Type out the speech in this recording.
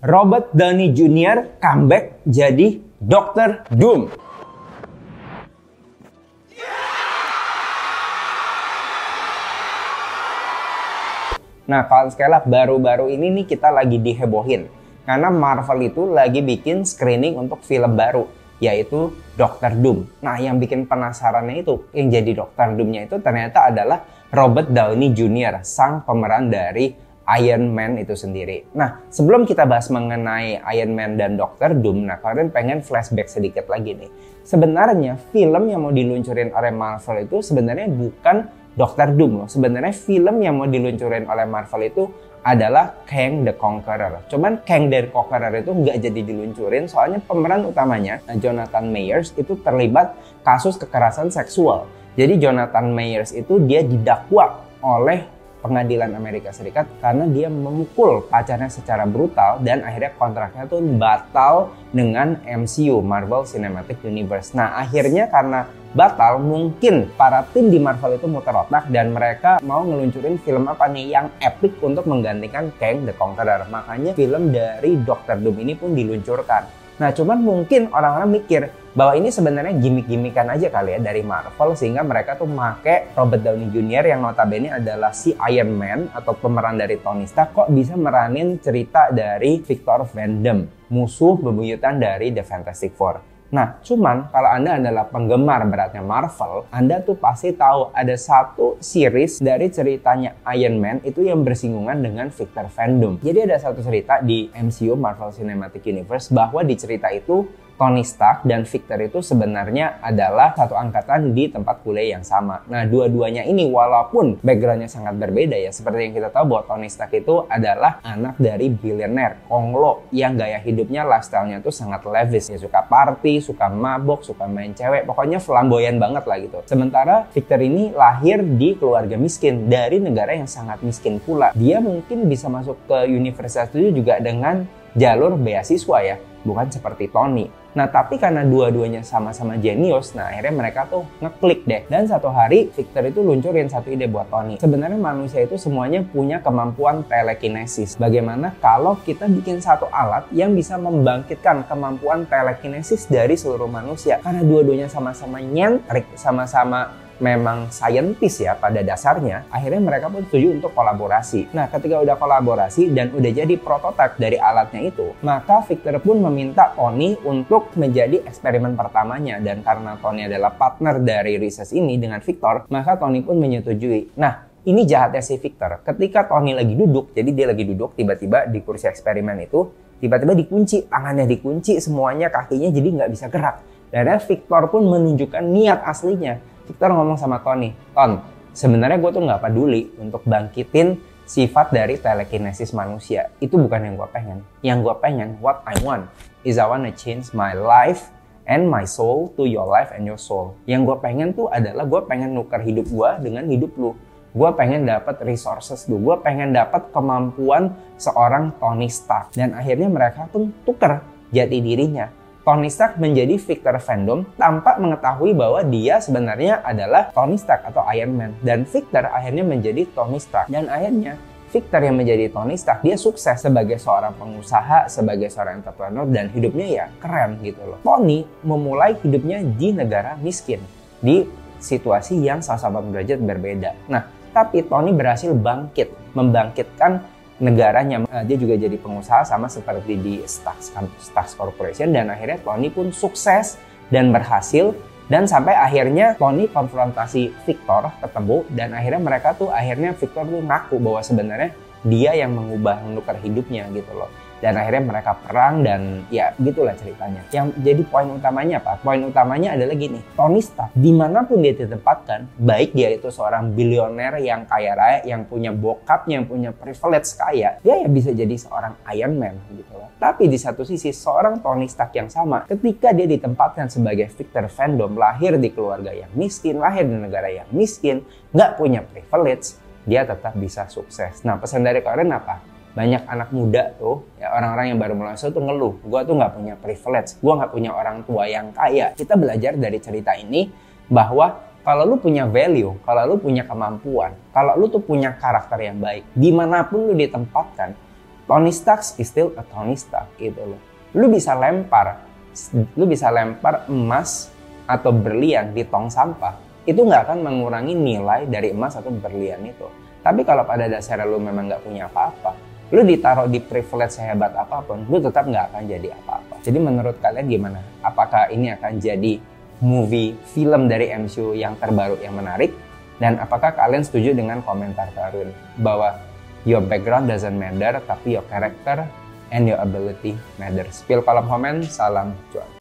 Robert Downey Jr. comeback jadi Dr. Doom. Nah, kawan sekalian, baru-baru ini nih kita lagi dihebohin. Karena Marvel itu lagi bikin screening untuk film baru, yaitu Dr. Doom. Nah, yang bikin penasarannya itu, yang jadi Dr. Doom-nya itu ternyata adalah Robert Downey Jr., sang pemeran dari Iron Man itu sendiri. Nah, sebelum kita bahas mengenai Iron Man dan Dr. Doom, nah kalian pengen flashback sedikit lagi nih. Sebenarnya film yang mau diluncurin oleh Marvel itu sebenarnya bukan Dr. Doom loh. Sebenarnya film yang mau diluncurin oleh Marvel itu adalah Kang the Conqueror. Cuman Kang the Conqueror itu nggak jadi diluncurin soalnya pemeran utamanya, Jonathan Majors, itu terlibat kasus kekerasan seksual. Jadi Jonathan Majors itu dia didakwa oleh pengadilan Amerika Serikat karena dia memukul pacarnya secara brutal dan akhirnya kontraknya tuh batal dengan MCU, Marvel Cinematic Universe. Nah, akhirnya karena batal, mungkin para tim di Marvel itu muter otak dan mereka mau ngeluncurin film apa nih yang epic untuk menggantikan Kang the Conqueror. Makanya film dari Dr. Doom ini pun diluncurkan. Nah, cuman mungkin orang-orang mikir bahwa ini sebenarnya gimmick-gimmickan aja kali ya dari Marvel, sehingga mereka tuh make Robert Downey Jr. yang notabene adalah si Iron Man atau pemeran dari Tony Stark kok bisa meranin cerita dari Victor Van Doom, musuh bebuyutan dari The Fantastic Four. Nah, cuman kalau Anda adalah penggemar beratnya Marvel, Anda tuh pasti tahu ada satu series dari ceritanya Iron Man itu yang bersinggungan dengan Victor Van Doom. Jadi ada satu cerita di MCU, Marvel Cinematic Universe, bahwa di cerita itu Tony Stark dan Victor itu sebenarnya adalah satu angkatan di tempat kuliah yang sama. Nah, dua-duanya ini walaupun backgroundnya sangat berbeda ya, seperti yang kita tahu bahwa Tony Stark itu adalah anak dari bilioner Konglo yang gaya hidupnya, lifestyle-nya tuh sangat lavish. Dia suka party, suka mabok, suka main cewek, pokoknya flamboyan banget lah gitu. Sementara Victor ini lahir di keluarga miskin dari negara yang sangat miskin pula. Dia mungkin bisa masuk ke universitas itu juga dengan jalur beasiswa ya, bukan seperti Tony. Nah, tapi karena dua-duanya sama-sama jenius, nah akhirnya mereka tuh ngeklik deh. Dan satu hari Victor itu luncurin satu ide buat Tony. Sebenarnya manusia itu semuanya punya kemampuan telekinesis. Bagaimana kalau kita bikin satu alat yang bisa membangkitkan kemampuan telekinesis dari seluruh manusia? Karena dua-duanya sama-sama nyentrik, sama-sama memang saintis ya pada dasarnya, akhirnya mereka pun setuju untuk kolaborasi. Nah, ketika udah kolaborasi dan udah jadi prototipe dari alatnya itu, maka Victor pun meminta Tony untuk menjadi eksperimen pertamanya. Dan karena Tony adalah partner dari research ini dengan Victor, maka Tony pun menyetujui. Nah, ini jahatnya si Victor. Ketika Tony lagi duduk, jadi dia lagi duduk tiba-tiba di kursi eksperimen itu, tiba-tiba dikunci, tangannya dikunci, semuanya kakinya jadi nggak bisa gerak. Dan Victor pun menunjukkan niat aslinya. Victor ngomong sama Tony, Ton, sebenarnya gue tuh nggak peduli untuk bangkitin sifat dari telekinesis manusia. Itu bukan yang gue pengen. Yang gue pengen, what I want is I wanna change my life and my soul to your life and your soul. Yang gue pengen tuh adalah gue pengen nuker hidup gue dengan hidup lu. Gue pengen dapat resources lu. Gue pengen dapat kemampuan seorang Tony Stark. Dan akhirnya mereka pun tuker jati dirinya. Tony Stark menjadi Victor Van Doom tanpa mengetahui bahwa dia sebenarnya adalah Tony Stark atau Iron Man. Dan Victor akhirnya menjadi Tony Stark. Dan akhirnya Victor yang menjadi Tony Stark, dia sukses sebagai seorang pengusaha, sebagai seorang entrepreneur, dan hidupnya ya keren gitu loh. Tony memulai hidupnya di negara miskin, di situasi yang sama-sama derajat berbeda. Nah, tapi Tony berhasil membangkitkan negaranya. Dia juga jadi pengusaha sama seperti di Stark Corporation, dan akhirnya Tony pun sukses dan berhasil, dan sampai akhirnya Tony konfrontasi Victor, ketemu, dan akhirnya mereka tuh Victor tuh ngaku bahwa sebenarnya dia yang menukar hidupnya gitu loh. Dan akhirnya mereka perang, dan ya gitulah ceritanya. Yang jadi poin utamanya apa? Poin utamanya adalah gini, Tony Stark dimanapun dia ditempatkan, baik dia itu seorang bilioner yang kaya raya, yang punya bokapnya, yang punya privilege kaya, dia ya bisa jadi seorang Iron Man gitu loh. Tapi di satu sisi, seorang Tony Stark yang sama, ketika dia ditempatkan sebagai Victor Van Doom, lahir di keluarga yang miskin, lahir di negara yang miskin, nggak punya privilege, dia tetap bisa sukses. Nah, pesan dari kalian apa? Banyak anak muda tuh, ya orang-orang yang baru mulai tuh ngeluh, gue tuh nggak punya privilege, gue nggak punya orang tua yang kaya. Kita belajar dari cerita ini bahwa kalau lu punya value, kalau lu punya kemampuan, kalau lu tuh punya karakter yang baik, dimanapun lu ditempatkan, Tony Stark is still a Tony Stark gitu loh. Lu bisa lempar emas atau berlian di tong sampah, itu nggak akan mengurangi nilai dari emas atau berlian itu. Tapi kalau pada dasarnya lu memang nggak punya apa-apa, lu ditaruh di privilege sehebat apapun, lu tetap nggak akan jadi apa-apa. Jadi menurut kalian gimana? Apakah ini akan jadi film dari MCU yang terbaru yang menarik? Dan apakah kalian setuju dengan komentar Karun bahwa your background doesn't matter, tapi your character and your ability matters? Spill kolom komen, salam cuan.